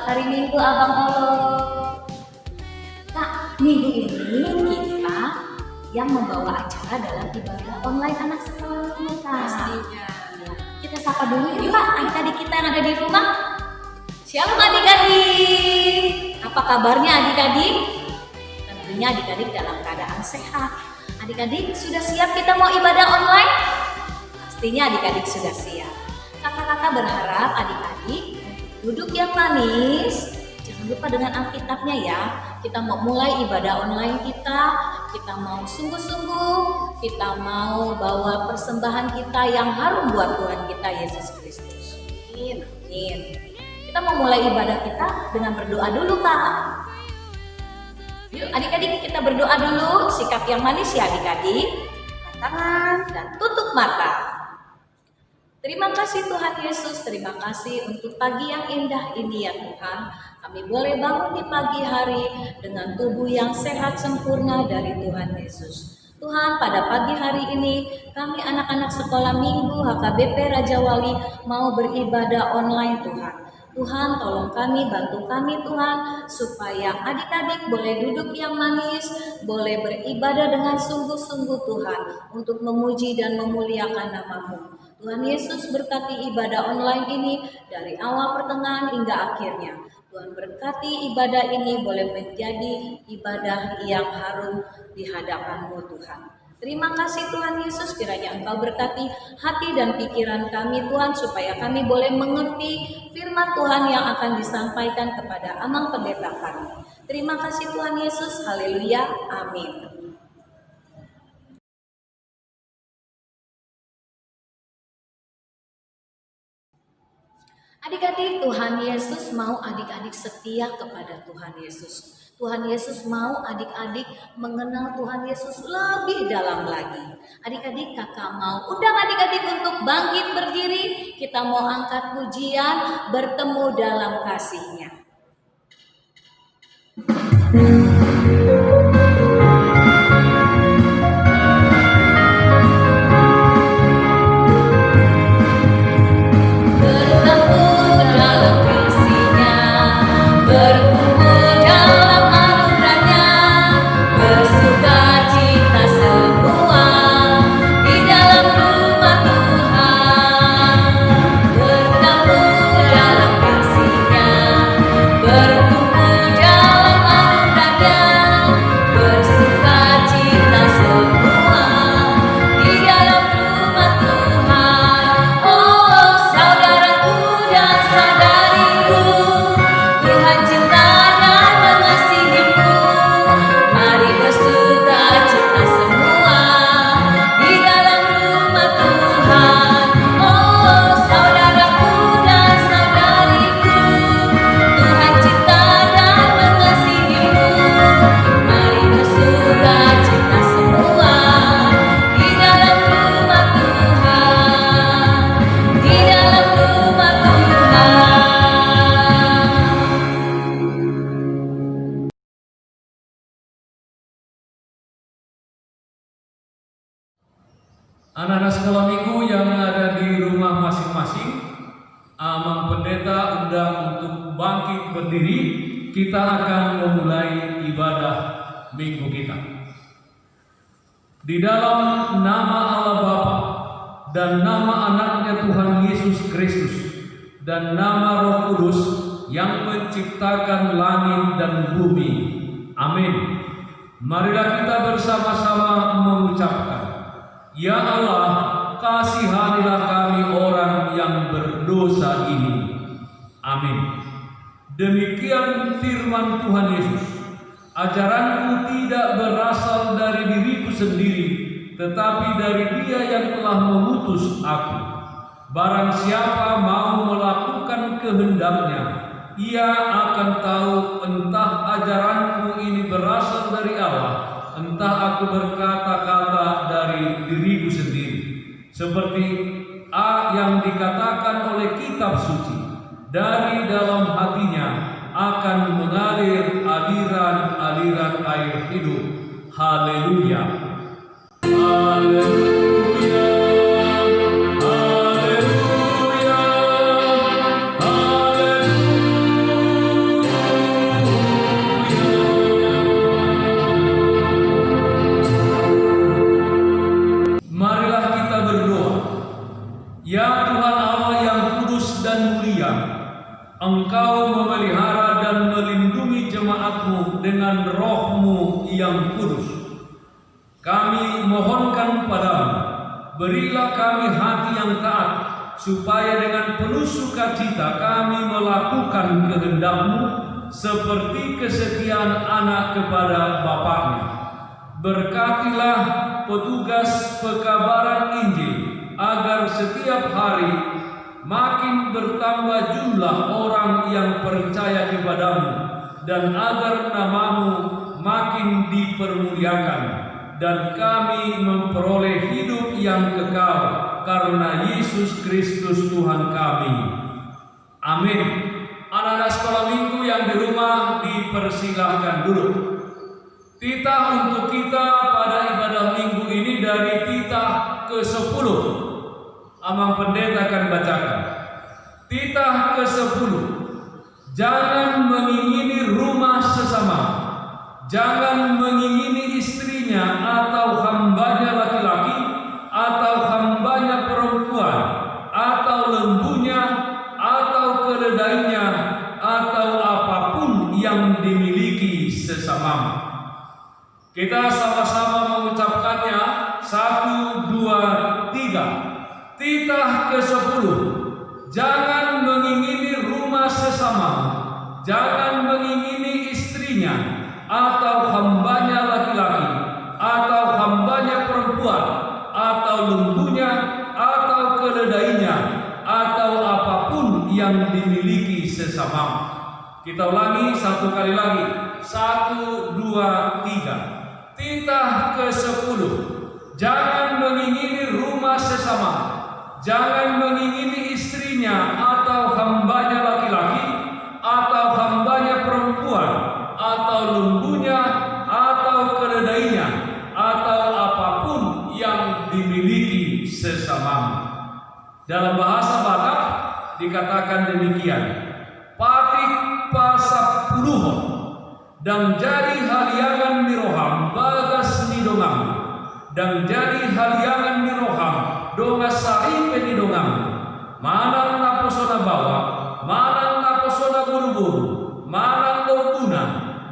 selamat hari Minggu Abang Olo. Kak, minggu ini kita yang membawa acara dalam ibadah online anak sekolah kita. Pastinya. Kita sapa dulu yuk Kak, adik-adik kita yang ada di rumah. Shalom adik-adik. Apa kabarnya adik-adik? Tentunya adik-adik dalam keadaan sehat. Adik-adik sudah siap kita mau ibadah online? Pastinya adik-adik sudah siap. Kakak-kakak berharap adik-adik duduk yang manis. Jangan lupa dengan Alkitabnya ya. Kita mau mulai ibadah online kita mau sungguh-sungguh, kita mau bawa persembahan kita yang harum buat Tuhan kita Yesus Kristus. Amin. Amin. Kita mau mulai ibadah kita dengan berdoa dulu Kak. Yuk adik-adik kita berdoa dulu, sikap yang manis ya adik-adik. Angkat tangan dan tutup mata. Terima kasih Tuhan Yesus, terima kasih untuk pagi yang indah ini ya Tuhan. Kami boleh bangun di pagi hari dengan tubuh yang sehat sempurna dari Tuhan Yesus. Tuhan, pada pagi hari ini kami anak-anak sekolah minggu HKBP Raja Wali mau beribadah online Tuhan. Tuhan tolong kami, bantu kami Tuhan, supaya adik-adik boleh duduk yang manis, boleh beribadah dengan sungguh-sungguh Tuhan, untuk memuji dan memuliakan nama-Mu. Tuhan Yesus berkati ibadah online ini dari awal pertengahan hingga akhirnya. Tuhan berkati ibadah ini boleh menjadi ibadah yang harum di hadapan-Mu Tuhan. Terima kasih Tuhan Yesus, kiranya Engkau berkati hati dan pikiran kami Tuhan, supaya kami boleh mengerti firman Tuhan yang akan disampaikan kepada Amang Pendeta kami. Terima kasih Tuhan Yesus, haleluya, amin. Adik-adik, Tuhan Yesus mau adik-adik setia kepada Tuhan Yesus. Tuhan Yesus mau adik-adik mengenal Tuhan Yesus lebih dalam lagi. Adik-adik, kakak mau undang adik-adik untuk bangkit berdiri. Kita mau angkat pujian, bertemu dalam kasih-Nya. Anak-anak sekolah minggu yang ada di rumah masing-masing, Amang Pendeta undang untuk bangkit berdiri. Kita akan memulai ibadah minggu kita. Di dalam nama Allah Bapa dan nama anaknya Tuhan Yesus Kristus dan nama Roh Kudus yang menciptakan langit dan bumi. Amin. Marilah kita bersama-sama mengucapkan, Ya Allah, kasihanilah kami orang yang berdosa ini. Amin. Demikian firman Tuhan Yesus. Ajaranku tidak berasal dari diriku sendiri, tetapi dari Dia yang telah mengutus aku. Barang siapa mau melakukan kehendak-Nya, ia akan tahu entah ajaranku ini berasal dari Allah, entah aku berkata-kata dari diriku sendiri. Seperti yang dikatakan oleh kitab suci, dari dalam hatinya akan mengalir aliran-aliran air hidup. Haleluya. Haleluya. Haleluya. Haleluya. dan mulia. Engkau memelihara dan melindungi jemaat-Mu dengan Roh-Mu yang kudus. Kami mohonkan padamu, berilah kami hati yang taat, supaya dengan penuh sukacita kami melakukan kehendak-Mu seperti kesetiaan anak kepada bapaknya. Berkatilah petugas pekabaran Injil, agar setiap hari makin bertambah jumlah orang yang percaya kepadamu, dan agar nama-Mu makin dipermuliakan, dan kami memperoleh hidup yang kekal karena Yesus Kristus Tuhan kami. Amin. Anak-anak sekolah minggu yang di rumah dipersilahkan duduk. Titah untuk kita pada ibadah minggu ini dari titah ke-10. Amang Pendeta akan bacakan. Titah ke-10. Jangan mengingini rumah sesama. Jangan mengingini istrinya atau hambanya laki-laki, atau hambanya perempuan, atau lembunya, atau keledainya, atau apapun yang dimiliki sesamamu. Kita sama-sama mengucapkannya. 1, 2, 3. Titah ke-10. Jangan mengingini rumah sesamamu. Jangan mengingini istrinya, atau hambanya laki-laki, atau hambanya perempuan, atau lembunya, atau keledainya, atau apapun yang dimiliki sesamamu. Kita ulangi satu kali lagi. 1, 2, 3. Titah ke-10. Jangan mengingini rumah sesama. Jangan mengingini istrinya atau hambanya laki-laki, atau hambanya perempuan, atau lembunya, atau keledainya, atau apapun yang dimiliki sesamamu. Dalam bahasa Batak dikatakan demikian. Patik pasapuluhon, dan jadi haliangan miroham bagas nidongam, dan jadi haliangan miroham dongas saripe nidongam. Manang naposona bawa, manang naposona buru-buru, manang lortuna,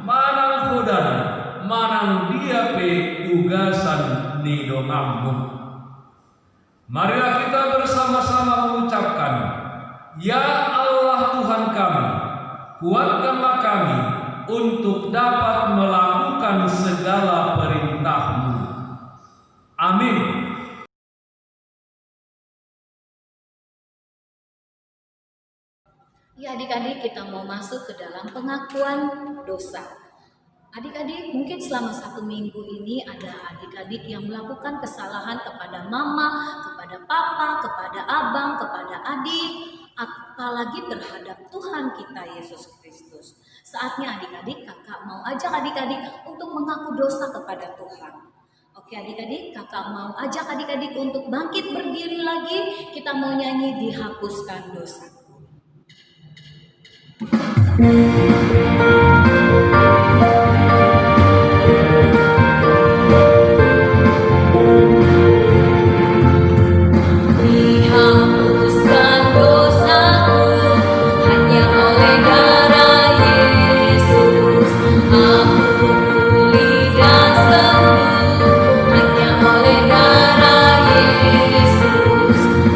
manang hodana, manang diape ugasan nidongammu. Marilah kita bersama-sama mengucapkan, Ya Allah Tuhan kami, kuatkanlah kami untuk dapat melakukan segala perintah-Mu. Amin. Ya adik-adik, kita mau masuk ke dalam pengakuan dosa. Adik-adik, mungkin selama 1 minggu ini ada adik-adik yang melakukan kesalahan kepada mama, kepada papa, kepada abang, kepada adik, apalagi terhadap Tuhan kita Yesus Kristus. Saatnya adik-adik, kakak mau ajak adik-adik untuk mengaku dosa kepada Tuhan. Oke adik-adik, kakak mau ajak adik-adik untuk bangkit berdiri lagi. Kita mau nyanyi dihapuskan dosa.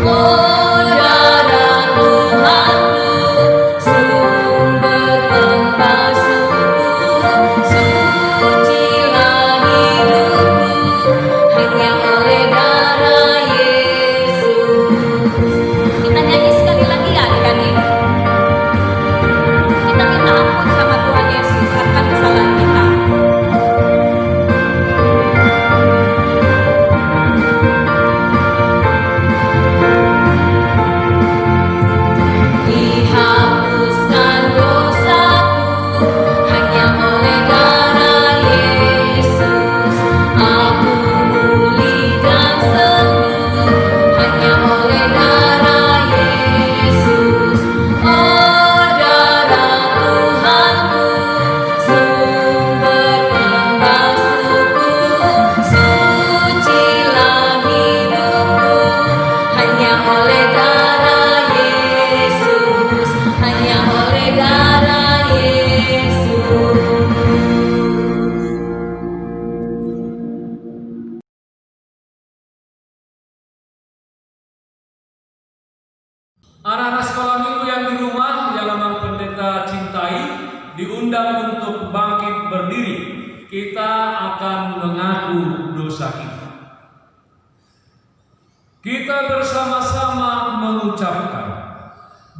Oh darah Tuhanku, sumber diundang untuk bangkit berdiri. Kita akan mengaku dosa kita. Kita bersama-sama mengucapkan,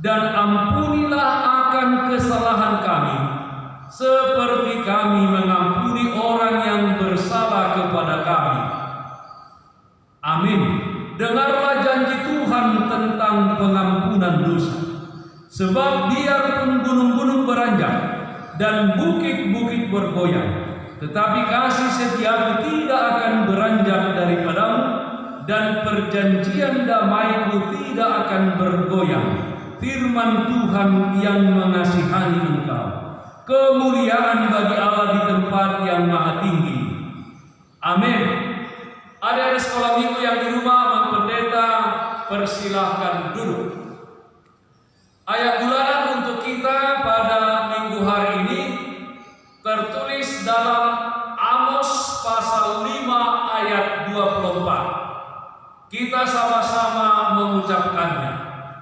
dan ampunilah akan kesalahan kami, seperti kami mengampuni orang yang bersalah kepada kami. Amin. Dengarlah janji Tuhan tentang pengampunan dosa. Sebab biarpun gunung-gunung beranjak dan bukit-bukit bergoyang, tetapi kasih setiamu tidak akan beranjak daripadamu, dan perjanjian damaiku tidak akan bergoyang. Firman Tuhan yang mengasihani engkau. Kemuliaan bagi Allah di tempat yang maha tinggi. Amin. Adik-adik sekolah minggu yang di rumah, Bang Pendeta persilahkan duduk. Ayat bulanan untuk kita pada minggu hari ini tertulis dalam Amos pasal 5 ayat 24. Kita sama-sama mengucapkannya.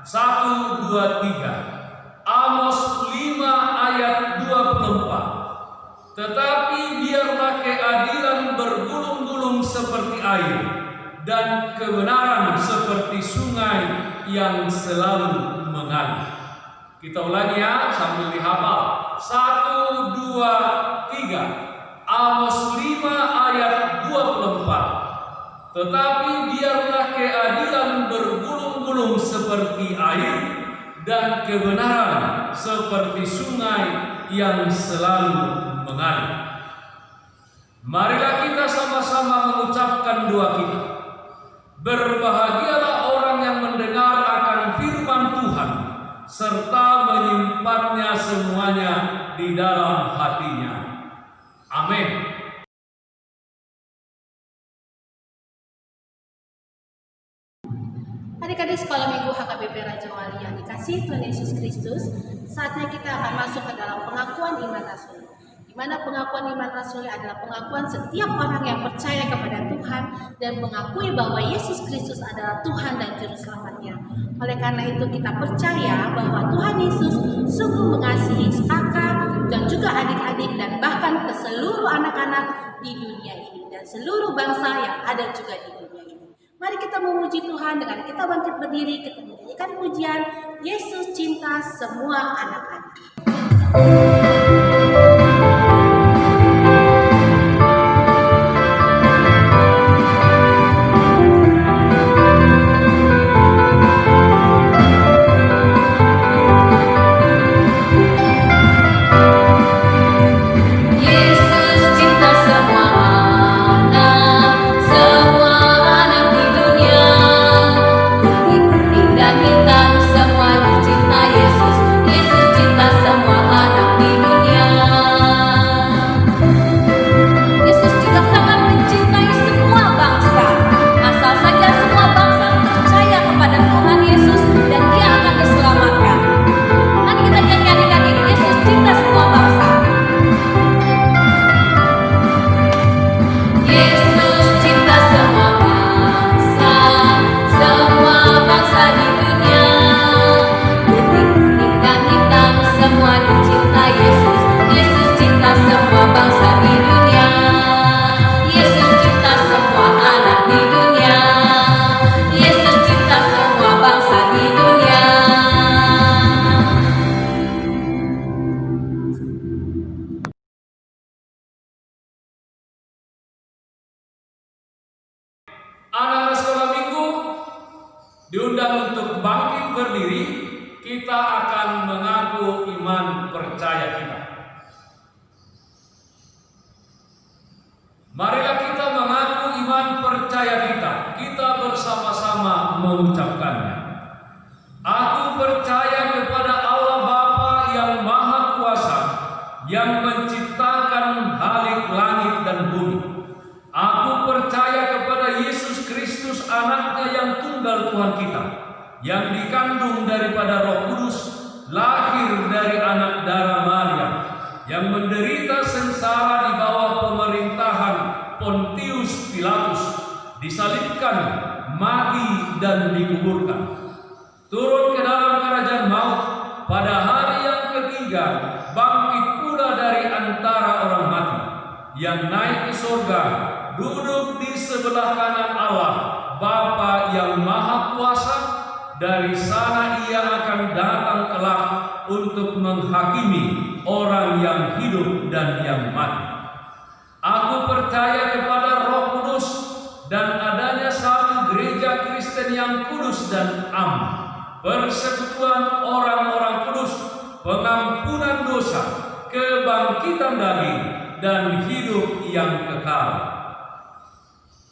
1, 2, 3. Amos 5 ayat 24. Tetapi biarlah keadilan bergulung-gulung seperti air, dan kebenaran seperti sungai yang selalu mengalir. Kita ulangi ya sambil dihafal. 1, 2, 3. Amos 5 ayat 24. Tetapi biarlah keadilan bergulung-gulung seperti air, dan kebenaran seperti sungai yang selalu mengalir. Marilah kita sama-sama mengucapkan doa kita. Berbahagialah orang yang mendengar akan firman Tuhan, serta menyimpannya semuanya di dalam hatinya. Amin. Adik-adik sekolah minggu HKBP Raja Wali yang dikasihi Tuhan Yesus Kristus, saatnya kita akan masuk ke dalam pengakuan iman rasuli. Di mana pengakuan iman rasuli adalah pengakuan setiap orang yang percaya kepada Tuhan dan mengakui bahwa Yesus Kristus adalah Tuhan dan Juru Selamatnya. Oleh karena itu kita percaya bahwa Tuhan Yesus sungguh mengasihi kakak dan juga adik-adik dan bahkan ke seluruh anak-anak di dunia ini dan seluruh bangsa yang ada juga di dunia ini. Mari kita memuji Tuhan dengan kita bangkit berdiri, kita menyanyikan pujian Yesus cinta semua anak-anak. Anak-anak sekolah minggu diundang untuk bangkit berdiri. Kita akan mengaku iman percaya kita. Marilah kita mengaku iman percaya kita. Kita bersama-sama mengucapkannya. Aku percaya kepada Allah Bapa yang Maha Kuasa, yang menciptakan halik langit dan bumi. Aku percaya kepada Yesus Kristus, anaknya yang tunggal Tuhan kita, yang dikandung daripada Roh Kudus, lahir dari anak darah Maria, yang menderita sengsara di bawah pemerintahan Pontius Pilatus, disalibkan, mati dan dikuburkan, turun ke dalam kerajaan maut, pada hari yang ketiga bangkit pula dari yang naik ke surga, duduk di sebelah kanan Allah, Bapa yang Maha Kuasa. Dari sana ia akan datang kelak untuk menghakimi orang yang hidup dan yang mati. Aku percaya kepada Roh Kudus dan adanya satu gereja Kristen yang kudus dan am, persekutuan orang-orang kudus, pengampunan dosa, kebangkitan daging, dan hidup yang kekal.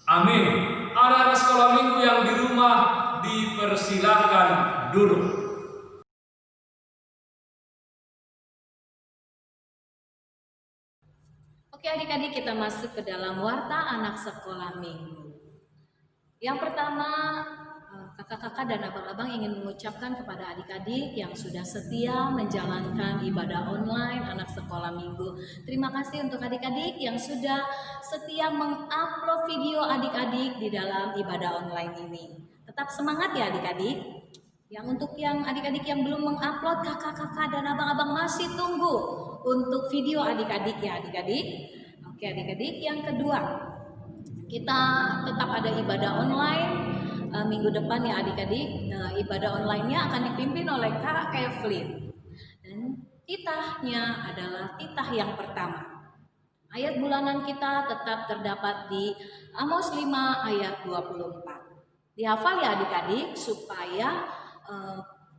Amin. Anak-anak sekolah minggu yang di rumah dipersilahkan duduk. Oke adik-adik, kita masuk ke dalam warta anak sekolah minggu. Yang pertama, kakak-kakak dan abang-abang ingin mengucapkan kepada adik-adik yang sudah setia menjalankan ibadah online anak sekolah minggu. Terima kasih untuk adik-adik yang sudah setia mengupload video adik-adik di dalam ibadah online ini. Tetap semangat ya adik-adik. Yang untuk yang adik-adik yang belum mengupload, kakak-kakak dan abang-abang masih tunggu untuk video adik-adik ya adik-adik. Oke adik-adik, yang kedua, kita tetap ada ibadah online minggu depan ya adik-adik. Ibadah online-nya akan dipimpin oleh Kak Evelyn. Dan titahnya adalah titah yang pertama. Ayat bulanan kita tetap terdapat di Amos 5 ayat 24. Dihafal ya adik-adik supaya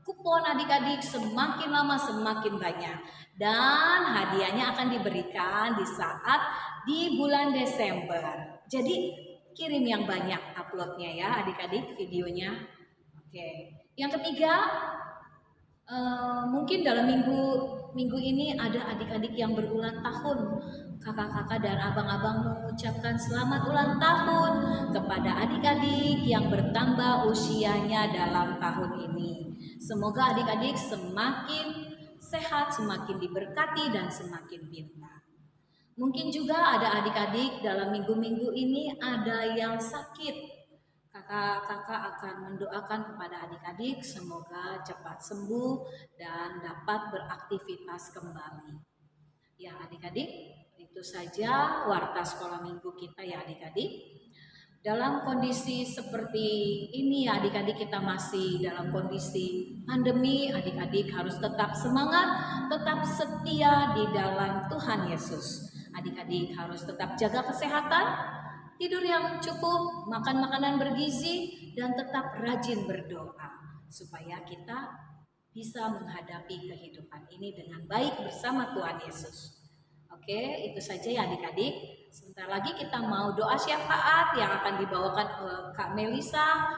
kupon adik-adik semakin lama semakin banyak. Dan hadiahnya akan diberikan di saat di bulan Desember. Jadi kirim yang banyak uploadnya ya adik-adik videonya. Oke. Yang ketiga, mungkin dalam minggu ini ada adik-adik yang berulang tahun. Kakak-kakak dan abang-abang mengucapkan selamat ulang tahun kepada adik-adik yang bertambah usianya dalam tahun ini. Semoga adik-adik semakin sehat, semakin diberkati dan semakin pintar. Mungkin juga ada adik-adik dalam minggu-minggu ini ada yang sakit. Kakak-kakak akan mendoakan kepada adik-adik semoga cepat sembuh dan dapat beraktivitas kembali. Ya adik-adik, itu saja warta sekolah minggu kita ya adik-adik. Dalam kondisi seperti ini ya adik-adik, kita masih dalam kondisi pandemi. Adik-adik harus tetap semangat, tetap setia di dalam Tuhan Yesus. Adik-adik harus tetap jaga kesehatan, tidur yang cukup, makan makanan bergizi, dan tetap rajin berdoa supaya kita bisa menghadapi kehidupan ini dengan baik bersama Tuhan Yesus. Oke, itu saja ya adik-adik. Sebentar lagi kita mau doa syafaat yang akan dibawakan oleh Kak Melisa.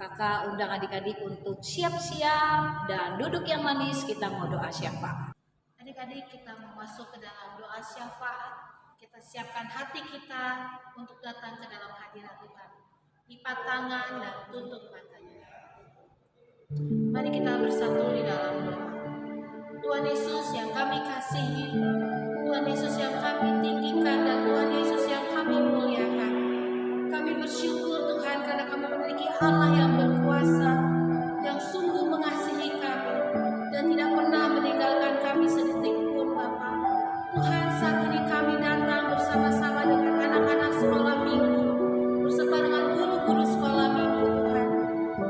Kakak undang adik-adik untuk siap-siap dan duduk yang manis, kita mau doa syafaat. Adik-adik, kita mau masuk ke dalam doa syafaat. Kita siapkan hati kita untuk datang ke dalam hadirat Tuhan. Lipat tangan dan tutup matanya. Mari kita bersatu di dalam doa. Tuhan Yesus yang kami kasihi, Tuhan Yesus yang kami tinggikan, dan Tuhan Yesus yang kami muliakan. Kami bersyukur Tuhan karena kami memiliki Allah yang berkuasa, yang sungguh mengasihi kami dan tidak pernah meninggalkan kami sedetik pun Bapa. Tuhan, saat ini kami datang bersama-sama dengan anak-anak sekolah minggu, bersama dengan guru-guru sekolah minggu Tuhan.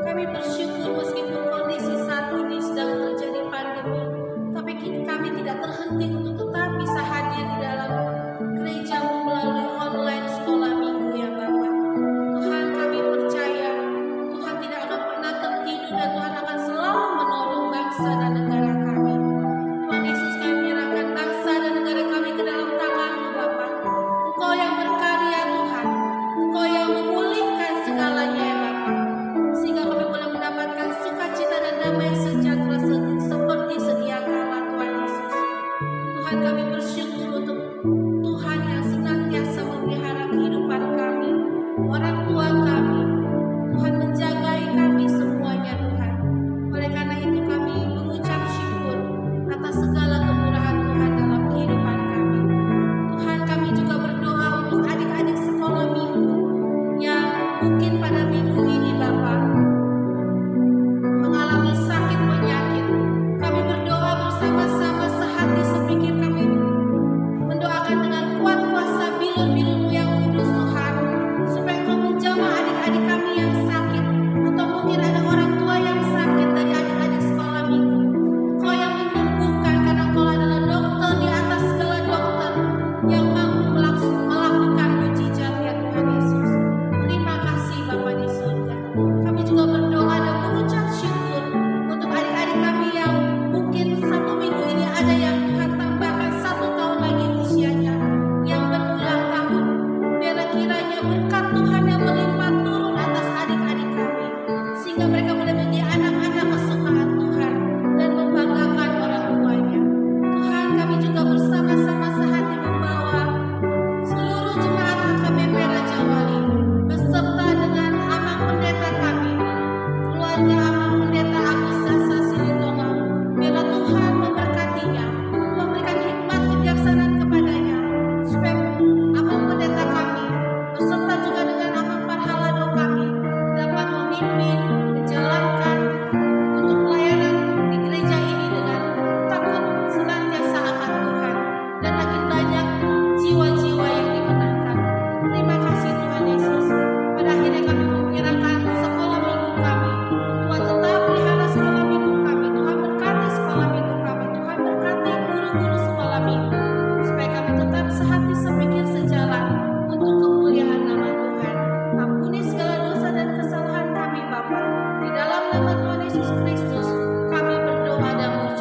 Kami bersyukur meskipun kondisi saat ini sedang terjadi pandemi, tapi kami tidak terhenti untuk tetap bisa hadir di dalam gereja melalui online sekolah minggu ya Bapak. Tuhan, kami percaya Tuhan tidak akan pernah tertidur dan Tuhan akan selalu menolong bangsa dan negara kami. Tuhan Yesus, kami menyerahkan bangsa dan negara kami ke dalam tangan-Mu Bapak. Engkau yang berkarya Tuhan, Engkau yang memulihkan segalanya ya Bapak, sehingga kami boleh mendapatkan sukacita dan damai sejahtera seperti sedia kala Tuhan Yesus. Tuhan, kami bersyukur untuk Tuhan yang senantiasa memelihara kehidupan kami, orang tua kami. Tuhan menjagai kami semuanya Tuhan. Oleh karena itu kami mengucap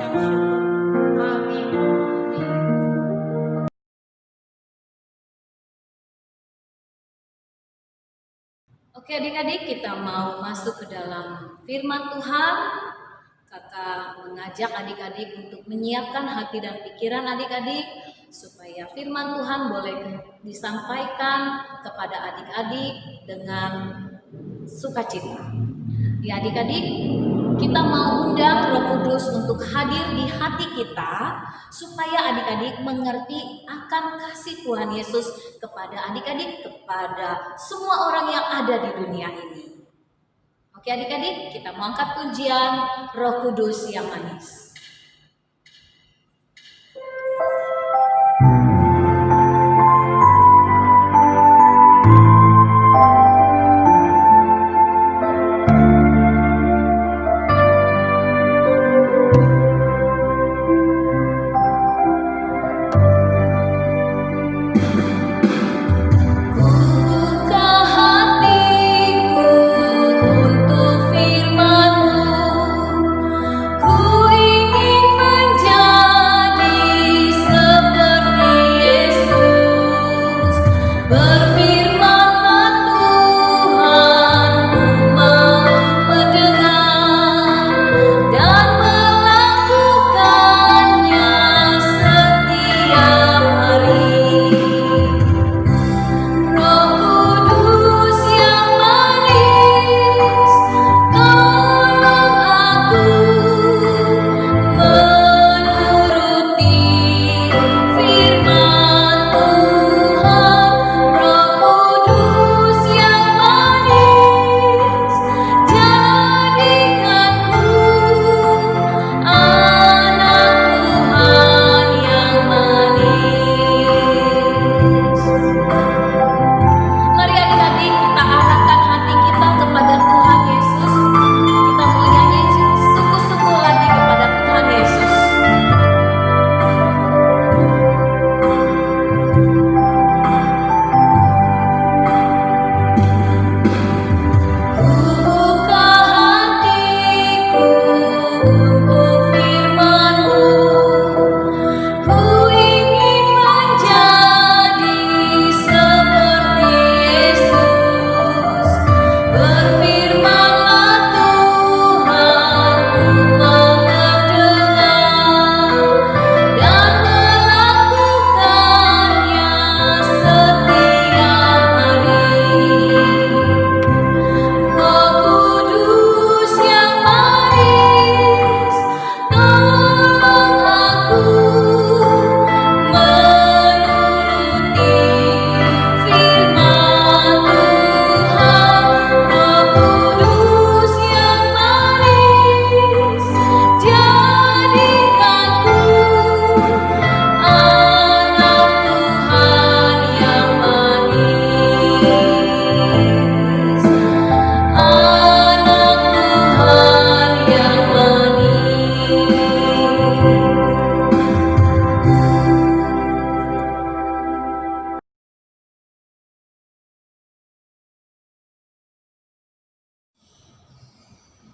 ucap syukur. Amin. Oke adik-adik, kita mau masuk ke dalam firman Tuhan. Kakak mengajak adik-adik untuk menyiapkan hati dan pikiran adik-adik supaya firman Tuhan boleh disampaikan kepada adik-adik dengan sukacita. Ya adik-adik, kita mau undang Roh Kudus untuk hadir di hati kita supaya adik-adik mengerti akan kasih Tuhan Yesus kepada adik-adik, kepada semua orang yang ada di dunia ini. Oke adik-adik, kita mau angkat pujian Roh Kudus yang manis.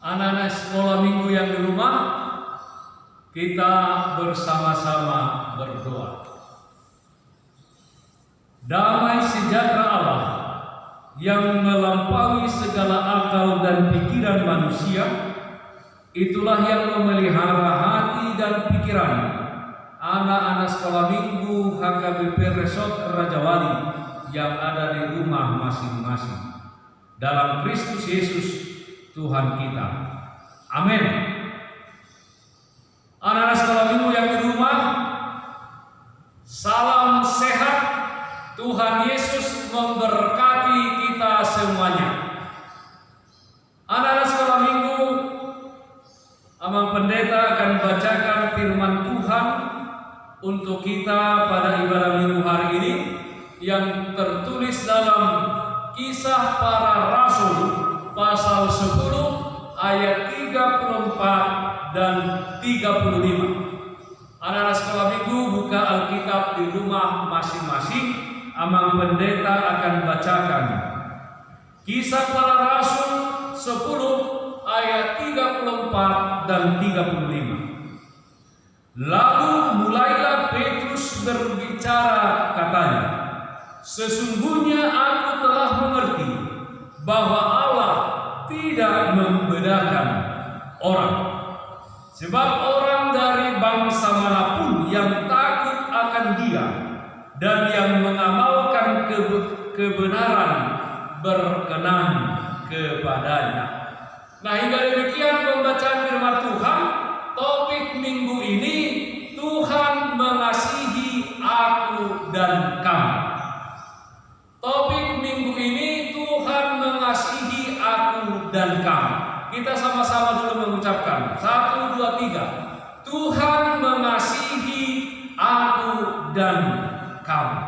Anak-anak sekolah minggu yang di rumah, kita bersama-sama berdoa. Damai sejahtera Allah yang melampaui segala akal dan pikiran manusia, itulah yang memelihara hati dan pikiran anak-anak sekolah minggu HKBP Resort Raja Wali yang ada di rumah masing-masing. Dalam Kristus Yesus Tuhan kita. Amin. Anak-anak sekolah minggu yang di rumah, salam sehat. Tuhan Yesus memberkati kita semuanya. Anak-anak sekolah minggu, Amang Pendeta akan bacakan firman Tuhan untuk kita pada ibadah minggu hari ini yang tertulis dalam Kisah Para Rasul pasal 10 ayat 34 dan 35. Anak-anak sekolah minggu buka Alkitab di rumah masing-masing. Amang Pendeta akan bacakan Kisah Para Rasul 10 ayat 34 dan 35. Lalu mulailah Petrus berbicara, katanya, "Sesungguhnya aku telah mengerti bahwa Allah tidak membedakan orang. Sebab orang dari bangsa manapun yang takut akan Dia dan yang mengamalkan kebenaran berkenan kepadanya." Nah, hingga demikian pembacaan firman Tuhan. Topik minggu ini, Tuhan mengasihi aku dan kamu. Topik minggu ini, Tuhan mengasihi aku dan kamu. Kita sama-sama dulu mengucapkan 1, 2, 3. Tuhan mengasihi aku dan kamu.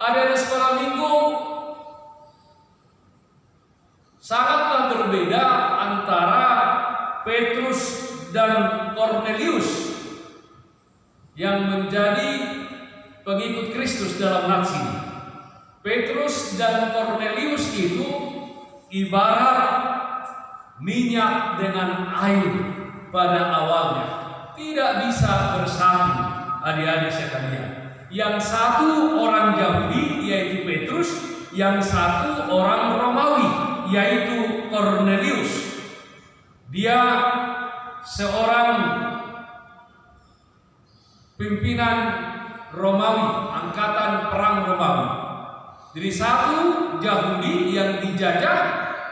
Adik-adik sekolah minggu, sangatlah berbeda antara Petrus dan Kornelius yang menjadi pengikut Kristus dalam nats ini. Petrus dan Kornelius itu ibarat minyak dengan air pada awalnya, tidak bisa bersatu, adik-adik sekalian. Yang satu orang Yahudi yaitu Petrus, yang satu orang Romawi yaitu Kornelius. Dia seorang pimpinan Romawi, angkatan perang Romawi. Jadi satu Yahudi yang dijajah,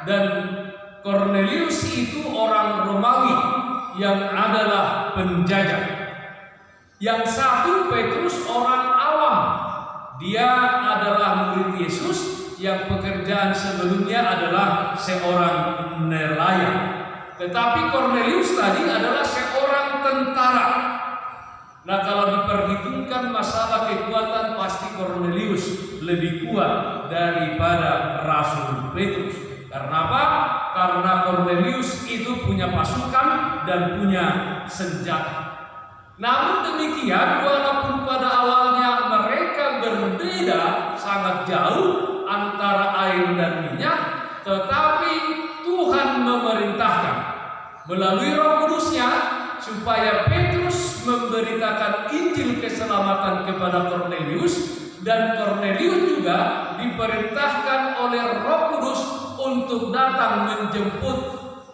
dan Kornelius itu orang Romawi yang adalah penjajah. Yang satu Petrus orang awam, dia adalah murid Yesus yang pekerjaan sebelumnya adalah seorang nelayan. Tetapi Kornelius tadi adalah seorang tentara. Nah, kalau diperhitungkan masalah kekuatan, pasti Kornelius lebih kuat daripada Rasul Petrus. Karena apa? Karena Kornelius itu punya pasukan dan punya senjata. Namun demikian, walaupun pada awalnya mereka berbeda sangat jauh antara air dan minyak, tetapi Tuhan memerintahkan melalui Roh Kudus-Nya supaya Petrus memberitakan Injil keselamatan kepada Kornelius, dan Kornelius juga diperintahkan oleh Roh Kudus untuk datang menjemput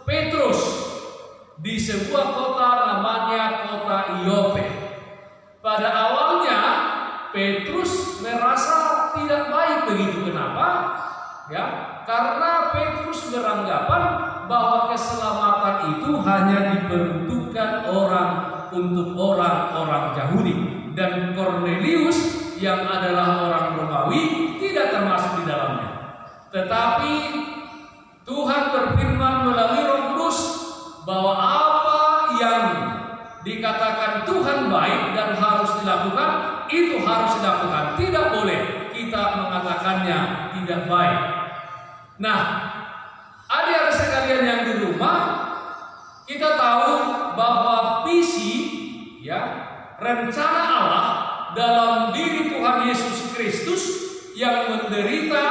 Petrus di sebuah kota namanya kota Yope. Pada awalnya Petrus merasa tidak baik begitu. Kenapa? Ya, karena Petrus beranggapan bahwa keselamatan itu hanya diperuntukkan untuk orang-orang Yahudi, dan Kornelius yang adalah orang Romawi tidak termasuk di dalamnya. Tetapi Tuhan berfirman melalui Roh Kudus bahwa apa yang dikatakan Tuhan baik dan harus dilakukan, itu harus dilakukan. Tidak boleh kita mengatakannya tidak baik. Nah, adik-adik sekalian yang di rumah, kita tahu bahwa visi, ya, rencana Allah dalam diri Tuhan Yesus Kristus yang menderita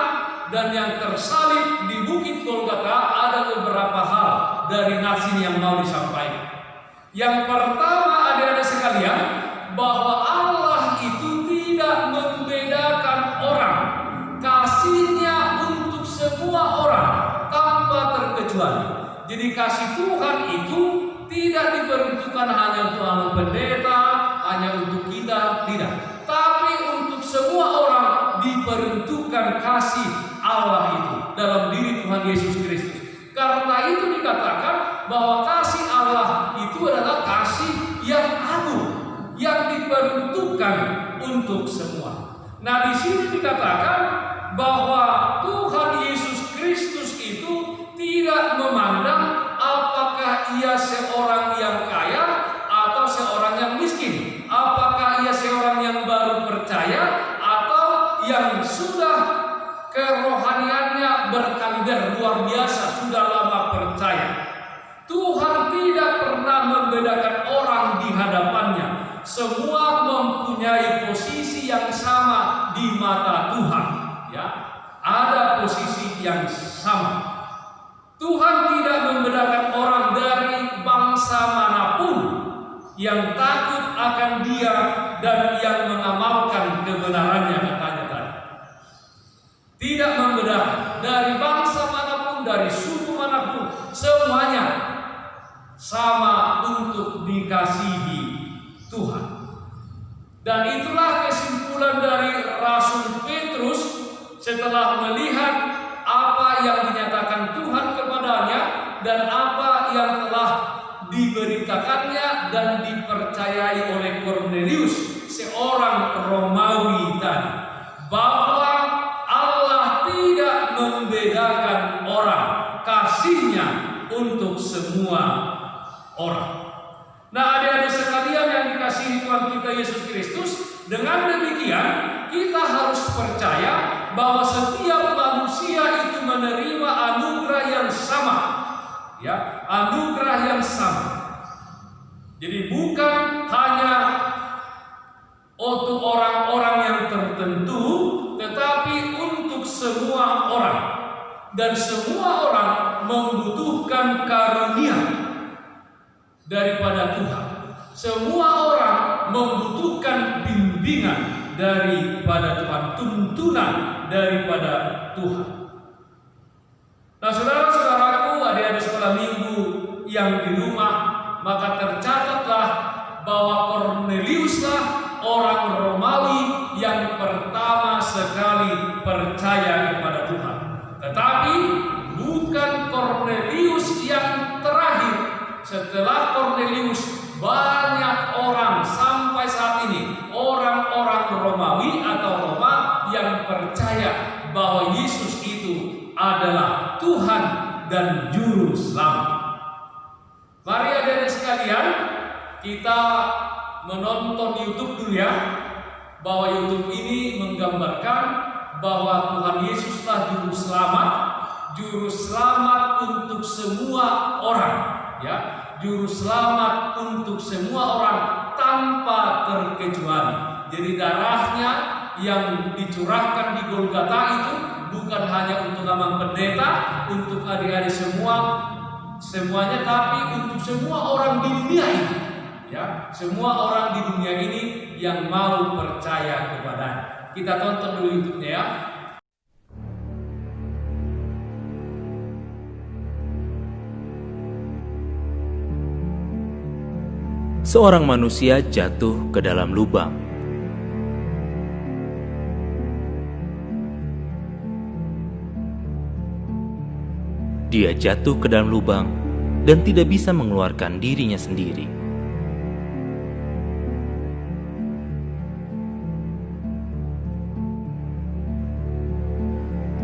dan yang tersalib di Bukit Golgota, ada beberapa hal dari nats ini yang mau disampaikan. Yang pertama, adik-adik sekalian, bahwa Allah itu tidak membedakan orang. Kasih-Nya untuk semua orang tanpa terkecuali. Jadi kasih Tuhan itu tidak diperuntukkan hanya untuk anak pendeta, hanya untuk kita, tidak. Tapi untuk semua orang diperuntukkan kasih Allah itu dalam diri Tuhan Yesus Kristus. Karena itu dikatakan bahwa kasih Allah itu adalah kasih yang agung, yang diperuntukkan untuk semua. Nah, di sini dikatakan bahwa Tuhan Yesus Kristus itu tidak memandang apakah ia seorang yang kaya atau seorang yang miskin, apakah ia seorang yang baru percaya atau yang sudah kerohaniannya berkaliber luar biasa, sudah lama percaya. Tuhan tidak pernah membedakan orang di hadapannya. Semua mempunyai posisi yang sama di mata Tuhan. Ya, ada posisi yang sama. Tuhan tidak membedakan orang dari bangsa manapun, yang takut akan Dia dan yang mengamalkan kebenarannya, katanya tadi. Tidak membedakan dari bangsa manapun, dari suku manapun, semuanya sama untuk dikasihi Tuhan. Dan itulah kesimpulan dari Rasul Petrus setelah melihat apa yang dinyatakan Tuhan kepadanya dan apa yang telah diberitakannya dan dipercayai oleh Kornelius, seorang Romawi tadi, bahwa Allah tidak membedakan orang, kasih-Nya untuk semua orang. Nah, adik-adik sekalian yang dikasihi Tuhan kita Yesus Kristus, dengan demikian kita harus percaya bahwa setiap manusia itu menerima anugerah yang sama, ya, anugerah yang sama. Jadi bukan hanya untuk orang-orang yang tertentu, tetapi untuk semua orang. Dan semua orang membutuhkan karunia daripada Tuhan. Semua orang membutuhkan bimbingan daripada Tuhan, tuntunan daripada Tuhan. Nah, saudara-saudaraku, adik-adik sekolah minggu yang di rumah, maka tercatatlah bahwa Korneliuslah orang Romawi yang pertama sekali percaya kepada Tuhan. Tetapi bukan Kornelius yang terakhir. Setelah Kornelius, banyak orang sampai saat ini, orang-orang Romawi atau Roma yang percaya bahwa Yesus itu adalah Tuhan dan Juru Selamat. Mari adik-adik sekalian, kita menonton YouTube dulu ya, bahwa YouTube ini menggambarkan bahwa Tuhan Yesuslah Juru Selamat untuk semua orang, ya, Juru Selamat untuk semua orang tanpa terkecuali. Jadi darahnya yang dicurahkan di Golgota itu bukan hanya untuk Amang Pendeta, untuk adik-adik semuanya, tapi untuk semua orang di dunia ini, ya, semua orang di dunia ini yang mau percaya kepadanya. Kita tonton dulu YouTube-nya ya. Seorang manusia jatuh ke dalam lubang. Dia jatuh ke dalam lubang dan tidak bisa mengeluarkan dirinya sendiri.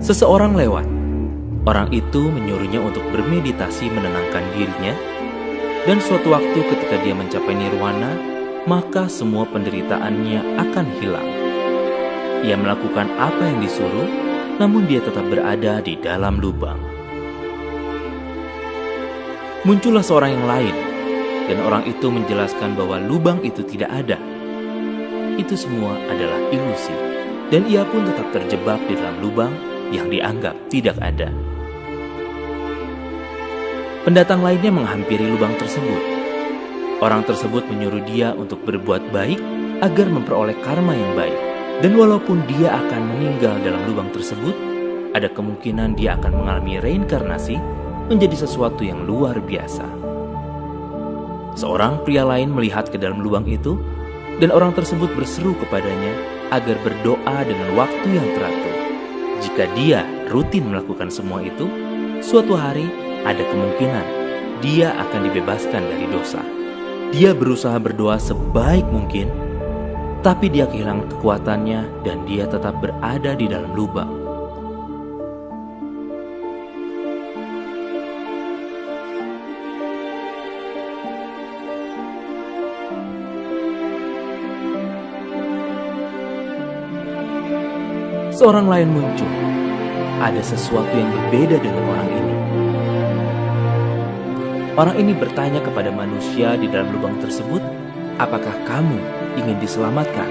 Seseorang lewat. Orang itu menyuruhnya untuk bermeditasi menenangkan dirinya. Dan suatu waktu ketika dia mencapai nirwana, maka semua penderitaannya akan hilang. Ia melakukan apa yang disuruh, namun dia tetap berada di dalam lubang. Muncullah seorang yang lain, dan orang itu menjelaskan bahwa lubang itu tidak ada. Itu semua adalah ilusi, dan ia pun tetap terjebak di dalam lubang yang dianggap tidak ada. Pendatang lainnya menghampiri lubang tersebut. Orang tersebut menyuruh dia untuk berbuat baik agar memperoleh karma yang baik. Dan walaupun dia akan meninggal dalam lubang tersebut, ada kemungkinan dia akan mengalami reinkarnasi menjadi sesuatu yang luar biasa. Seorang pria lain melihat ke dalam lubang itu, dan orang tersebut berseru kepadanya agar berdoa dengan waktu yang teratur. Jika dia rutin melakukan semua itu, suatu hari ada kemungkinan dia akan dibebaskan dari dosa. Dia berusaha berdoa sebaik mungkin, tapi dia kehilangan kekuatannya dan dia tetap berada di dalam lubang. Seorang lain muncul. Ada sesuatu yang berbeda dengan orang ini. Orang ini bertanya kepada manusia di dalam lubang tersebut, "Apakah kamu ingin diselamatkan?"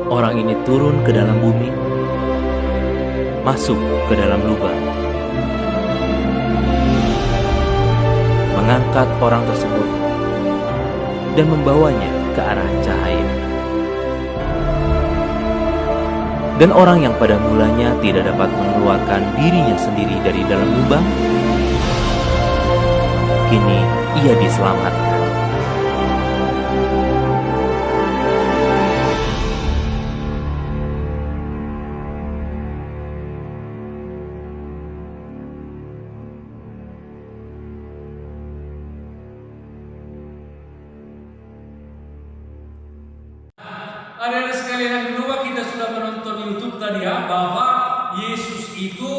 Orang ini turun ke dalam bumi, masuk ke dalam lubang, mengangkat orang tersebut dan membawanya ke arah cahaya. Dan orang yang pada mulanya tidak dapat mengeluarkan dirinya sendiri dari dalam lubang, kini ia diselamatkan. Adik-adik sekalian yang kedua, kita sudah menonton YouTube tadi ya, bahwa Yesus itu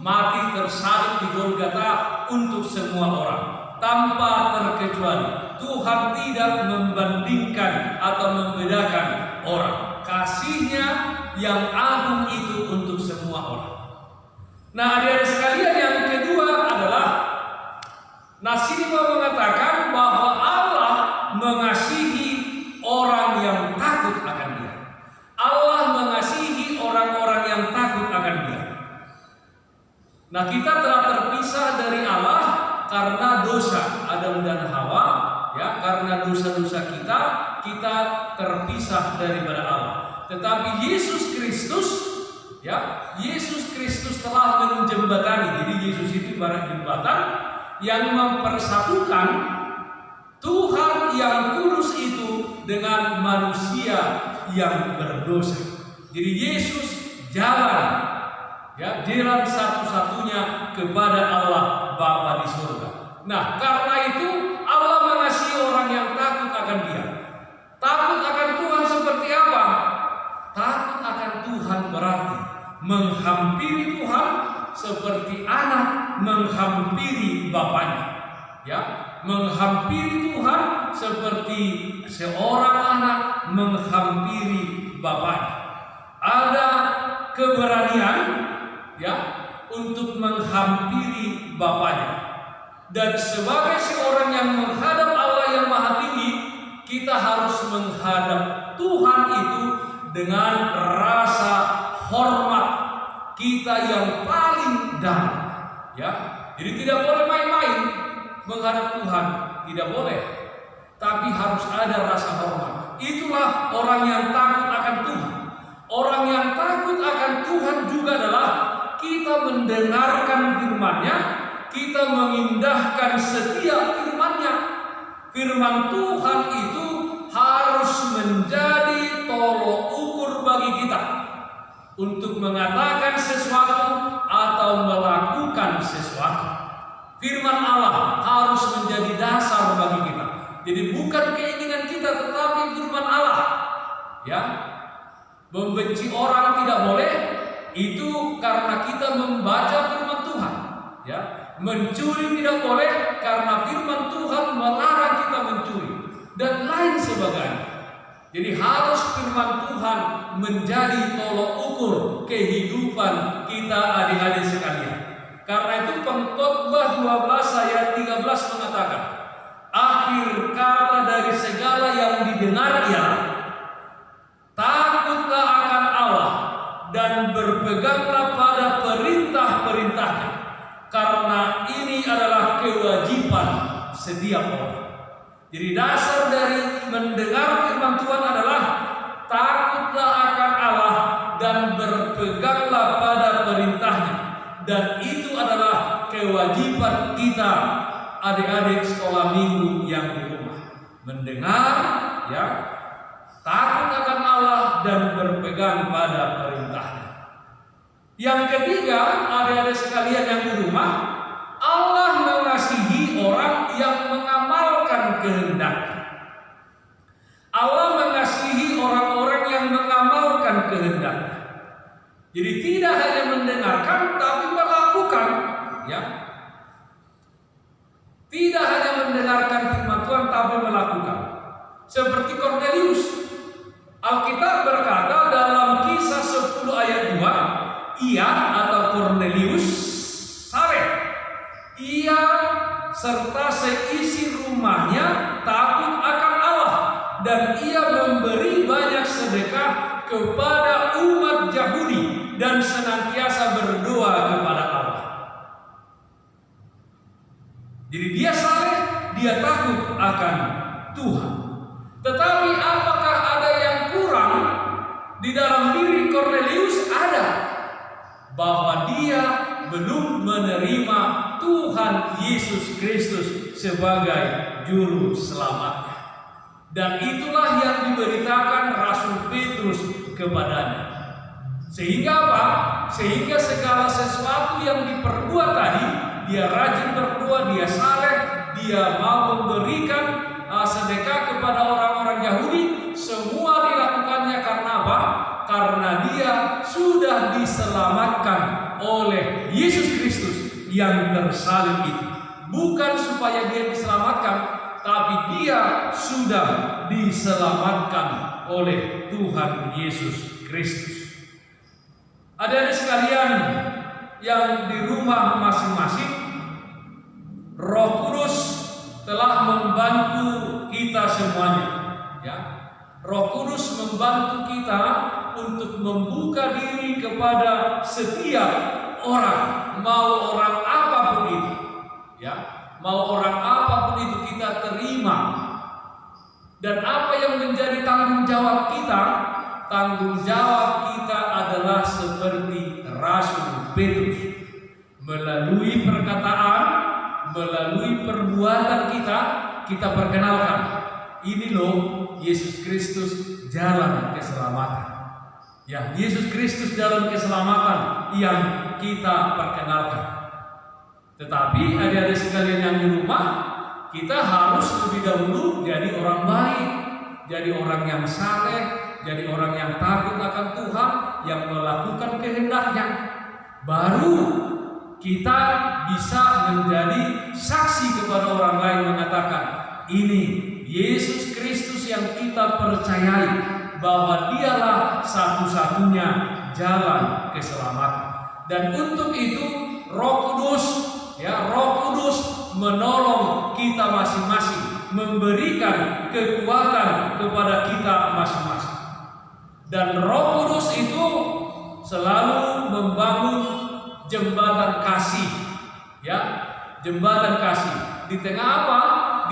mati tersalib di Golgota untuk semua orang tanpa terkecuali. Tuhan tidak membandingkan atau membedakan orang. Kasih-Nya yang agung itu untuk semua orang. Nah, adik-adik sekalian yang kedua adalah Nasima mengatakan bahwa Allah mengasihi orang yang takut akan Dia. Allah mengasihi orang-orang yang takut akan Dia. Nah, kita telah terpisah dari Allah karena dosa Adam dan Hawa, ya, karena dosa-dosa kita terpisah daripada Allah. Tetapi Yesus Kristus, ya, Yesus Kristus telah menjembatani. Jadi Yesus itu ibarat jembatan yang mempersatukan Tuhan yang kudus itu dengan manusia yang berdosa. Jadi Yesus jalan, ya, jalan satu-satunya kepada Allah Bapa di surga. Nah, karena itu Allah mengasihi orang yang takut akan Dia. Takut akan Tuhan seperti apa? Takut akan Tuhan berarti menghampiri Tuhan seperti anak menghampiri bapaknya. Ya, menghampiri Tuhan seperti seorang anak menghampiri bapaknya. Ada keberanian, ya, untuk menghampiri bapaknya. Dan sebagai seorang yang menghadap Allah yang Maha Tinggi, kita harus menghadap Tuhan itu dengan rasa hormat kita yang paling dalam, ya. Jadi tidak boleh main-main menghadap Tuhan, tidak boleh. Tapi harus ada rasa hormat. Itulah orang yang takut akan Tuhan. Orang yang takut akan Tuhan juga adalah kita mendengarkan firman-Nya, kita mengindahkan setiap firman-Nya. Firman Tuhan itu harus menjadi tolok ukur bagi kita untuk mengatakan sesuatu atau melakukan sesuatu. Firman Allah harus menjadi dasar bagi kita. Jadi bukan keinginan kita, tetapi firman Allah. Ya, membenci orang tidak boleh. Itu karena kita membaca firman Tuhan. Ya, mencuri tidak boleh karena firman Tuhan melarang kita mencuri dan lain sebagainya. Jadi harus firman Tuhan menjadi tolok ukur kehidupan kita adik-adik sekalian. Karena itu Pengkhotbah 12 ayat 13 mengatakan, akhir kata dari segala yang didengar ialah takutlah akan Allah dan berpeganglah pada perintah-perintahnya, karena ini adalah kewajiban setiap orang. Jadi dasar dari mendengar firman Tuhan adalah takutlah akan Allah dan berpeganglah pada perintahnya. Dan itu adalah kewajiban kita adik-adik sekolah minggu yang di rumah. Mendengar, ya, takut akan Allah dan berpegang pada perintahnya. Yang ketiga, adik-adik sekalian yang di rumah, Allah mengasihi orang yang mengamalkan kehendaknya. Allah mengasihi orang-orang yang mengamalkan kehendaknya. Jadi tidak hanya mendengarkan tapi melakukan, ya. Tidak hanya mendengarkan firman Tuhan tapi melakukan. Seperti Kornelius. Alkitab berkata dalam Kisah 10 ayat 2, ia atau Kornelius saleh. Ia serta seisi rumahnya takut akan Allah dan ia memberi banyak sedekah kepada umat Yahudi dan senantiasa berdoa kepada Allah. Jadi dia saleh, dia takut akan Tuhan. Tetapi apakah ada yang kurang di dalam diri Kornelius? Ada. Bahwa dia belum menerima Tuhan Yesus Kristus sebagai juru selamatnya. Dan itulah yang diberitakan Rasul Petrus kepadanya. Sehingga apa? Sehingga segala sesuatu yang diperbuat tadi, dia rajin berdoa, dia saleh, dia mau memberikan sedekah kepada orang-orang Yahudi, semua dilakukannya karena apa? Karena dia sudah diselamatkan oleh Yesus Kristus yang tersalib itu. Bukan supaya dia diselamatkan, tapi dia sudah diselamatkan oleh Tuhan Yesus Kristus. Adik-adik sekalian yang di rumah masing-masing, Roh Kudus telah membantu kita semuanya, ya. Roh Kudus membantu kita untuk membuka diri kepada setiap orang, mau orang apapun itu, ya, mau orang apapun itu kita terima. Dan apa yang menjadi tanggung jawab kita? Tanggung jawab kita adalah seperti Rasul Petrus, melalui perkataan, melalui perbuatan kita perkenalkan, ini loh Yesus Kristus jalan keselamatan. Ya, Yesus Kristus jalan keselamatan yang kita perkenalkan. Tetapi adik-adik sekalian yang di rumah, kita harus lebih dahulu jadi orang baik, jadi orang yang saleh, jadi orang yang takut akan Tuhan, yang melakukan kehendaknya. Baru kita bisa menjadi saksi kepada orang lain, mengatakan, ini Yesus Kristus yang kita percayai, bahwa dialah satu-satunya jalan keselamatan. Dan untuk itu Roh Kudus, ya, Roh Kudus menolong kita masing-masing, memberikan kekuatan kepada kita masing-masing. Dan Roh Kudus itu selalu membangun jembatan kasih, ya, jembatan kasih. Di tengah apa?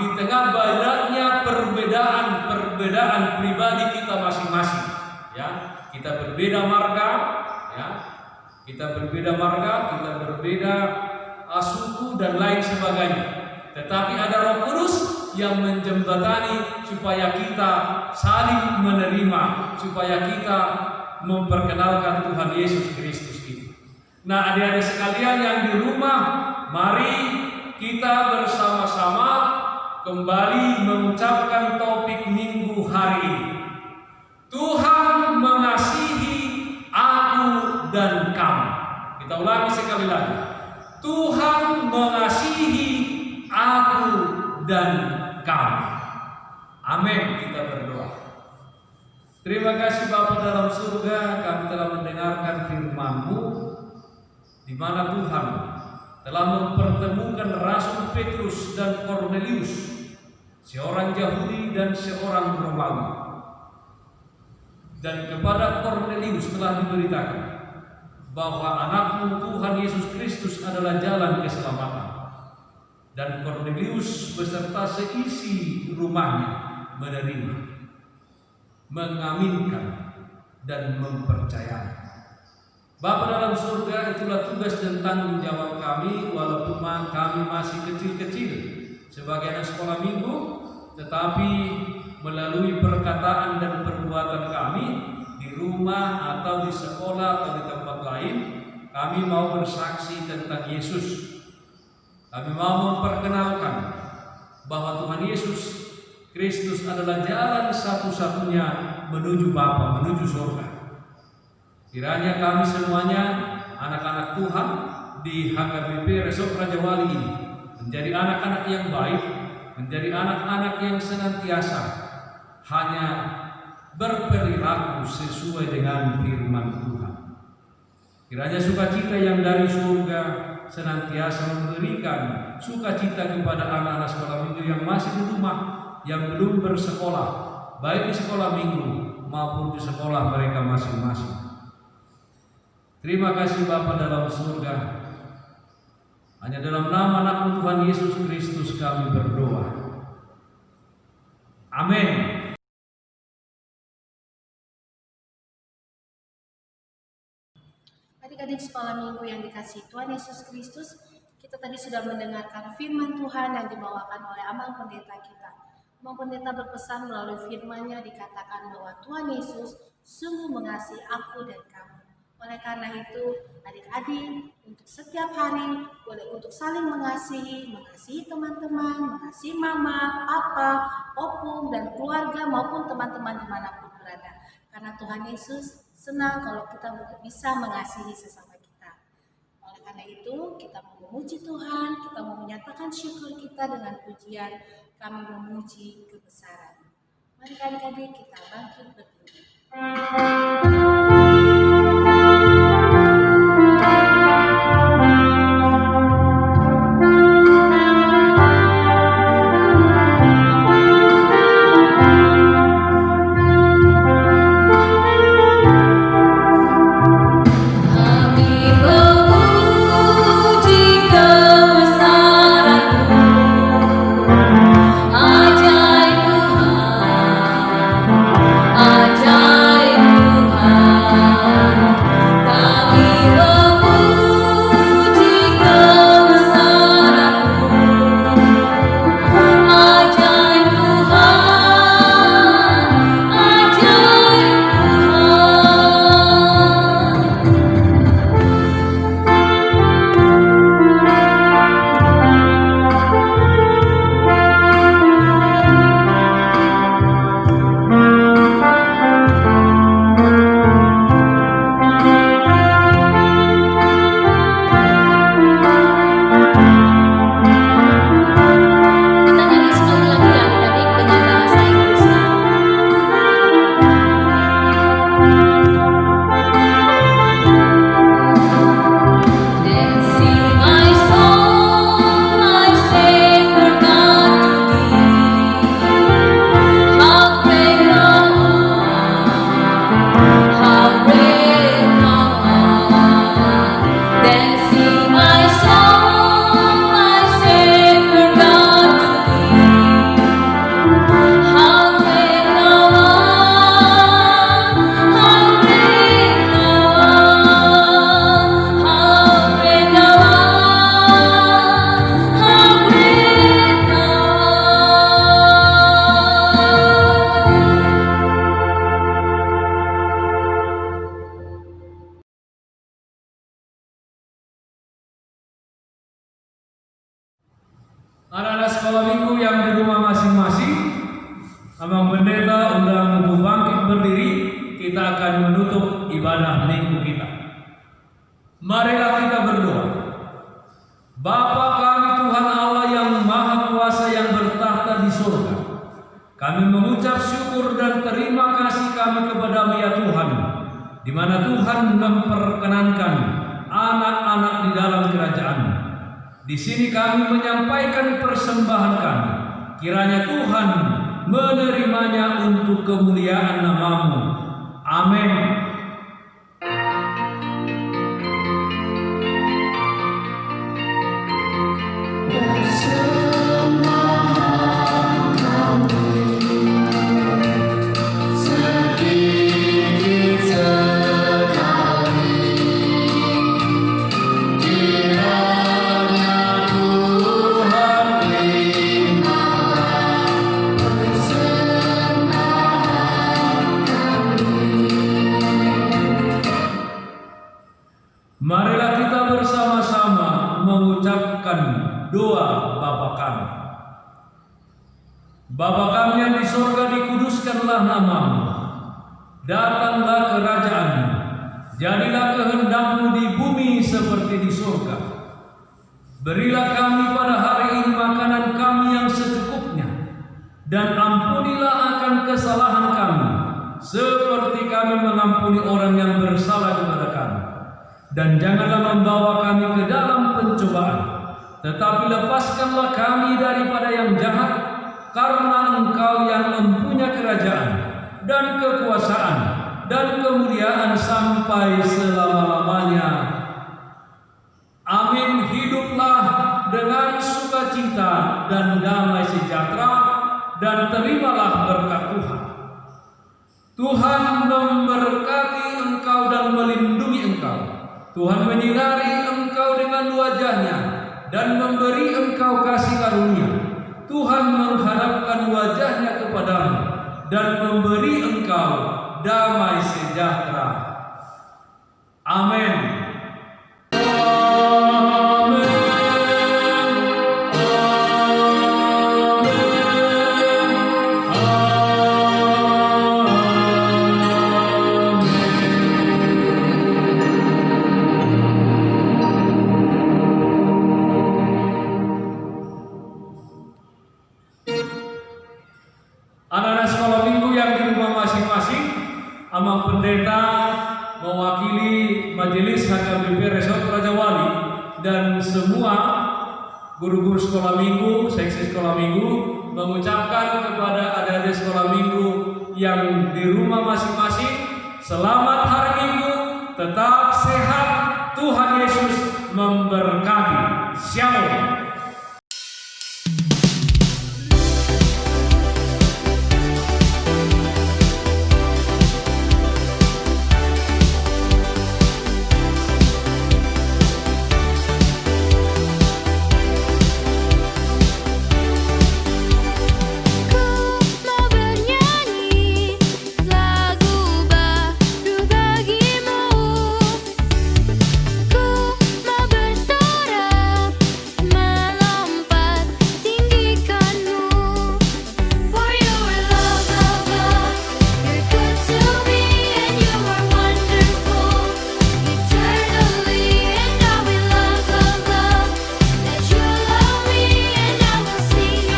Di tengah banyaknya perbedaan pribadi kita masing-masing, ya. Kita berbeda marga, ya. Kita berbeda marga, kita berbeda suku dan lain sebagainya. Tetapi ada Roh Kudus yang menjembatani supaya kita saling menerima, supaya kita memperkenalkan Tuhan Yesus Kristus itu. Nah, adik-adik sekalian yang di rumah, mari kita bersama-sama kembali mengucapkan topik minggu hari ini. Tuhan mengasihi aku dan kamu. Kita ulangi sekali lagi. Tuhan mengasihi aku dan kamu. Amin. Kita berdoa. Terima kasih Bapa dalam surga, kami telah mendengarkan firman-Mu, di mana Tuhan telah mempertemukan Rasul Petrus dan Kornelius, seorang Yahudi dan seorang Romawi. Dan kepada Kornelius telah diberitakan bahwa anakmu Tuhan Yesus Kristus adalah jalan keselamatan. Dan Kornelius beserta seisi rumahnya menerima, mengaminkan, dan mempercayai. Bapa dalam surga, itulah tugas dan tanggung jawab kami, walaupun kami masih kecil-kecil sebagai anak sekolah minggu, tetapi melalui perkataan dan perbuatan kami di rumah atau di sekolah atau di tempat lain, kami mau bersaksi tentang Yesus. Kami mau memperkenalkan bahwa Tuhan Yesus Kristus adalah jalan satu-satunya menuju Bapa, menuju surga. Kiranya kami semuanya, anak-anak Tuhan di HKBP Resort Raja Wali ini, menjadi anak-anak yang baik, menjadi anak-anak yang senantiasa hanya berperilaku sesuai dengan firman Tuhan. Kiranya sukacita yang dari surga senantiasa memberikan sukacita kepada anak-anak sekolah minggu yang masih di rumah, yang belum bersekolah, baik di sekolah minggu maupun di sekolah mereka masing-masing. Terima kasih Bapa dalam surga. Hanya dalam nama anak Tuhan Yesus Kristus kami berdoa. Amin. Adik-adik sekolah minggu yang dikasihi Tuhan Yesus Kristus, kita tadi sudah mendengarkan firman Tuhan yang dibawakan oleh Amang Pendeta kita. Amang Pendeta berpesan melalui firman-Nya dikatakan bahwa Tuhan Yesus sungguh mengasihi aku dan kamu. Oleh karena itu, adik-adik untuk setiap hari boleh untuk saling mengasihi teman-teman, mengasihi mama, papa, opung, dan keluarga maupun teman-teman dimanapun berada. Karena Tuhan Yesus senang kalau kita bisa mengasihi sesama kita. Oleh karena itu, kita mau memuji Tuhan, kita mau menyatakan syukur kita dengan pujian, kami memuji kebesaran. Mari adik-adik kita bangkit berdiri. Anak-anak sekolah minggu yang di rumah masing-masing, Amang Pendeta undang untuk bangkit berdiri. Kita akan menutup ibadah minggu kita. Marilah kita berdoa. Bapa kami Tuhan Allah yang Maha Kuasa yang bertahta di surga, kami mengucap syukur dan terima kasih kami kepada-Mu ya Tuhan, di mana Tuhan memperkenankan anak-anak di dalam kerajaan-Mu. Di sini kami menyampaikan persembahan kami. Kiranya Tuhan menerimanya untuk kemuliaan nama-Mu. Amin. Marilah kita bersama-sama mengucapkan doa Bapa kami. Bapa kami yang di surga, dikuduskanlah nama-Mu. Datanglah kerajaan-Mu. Jadilah kehendak-Mu di bumi seperti di surga. Berilah kami pada hari ini makanan kami yang secukupnya, dan ampunilah akan kesalahan kami, seperti kami mengampuni orang yang bersalah kepada kami. Dan janganlah membawa kami ke dalam pencobaan, tetapi lepaskanlah kami daripada yang jahat, karena Engkau yang mempunyai kerajaan, dan kekuasaan dan kemuliaan sampai selama-lamanya. Amin. Hiduplah dengan sukacita dan damai sejahtera, dan terimalah berkat Tuhan. Tuhan memberkati engkau dan melindungi engkau. Tuhan menyinari engkau dengan wajah-Nya dan memberi engkau kasih karunia. Tuhan menghadapkan wajah-Nya kepadamu dan memberi engkau damai sejahtera. Amin. Anak-anak sekolah minggu yang di rumah masing-masing, Amang Pendeta mewakili Majelis HKBP Resort Raja Wali dan semua guru-guru sekolah minggu, seksi sekolah minggu mengucapkan kepada adik-adik sekolah minggu yang di rumah masing-masing, selamat hari Minggu, tetap sehat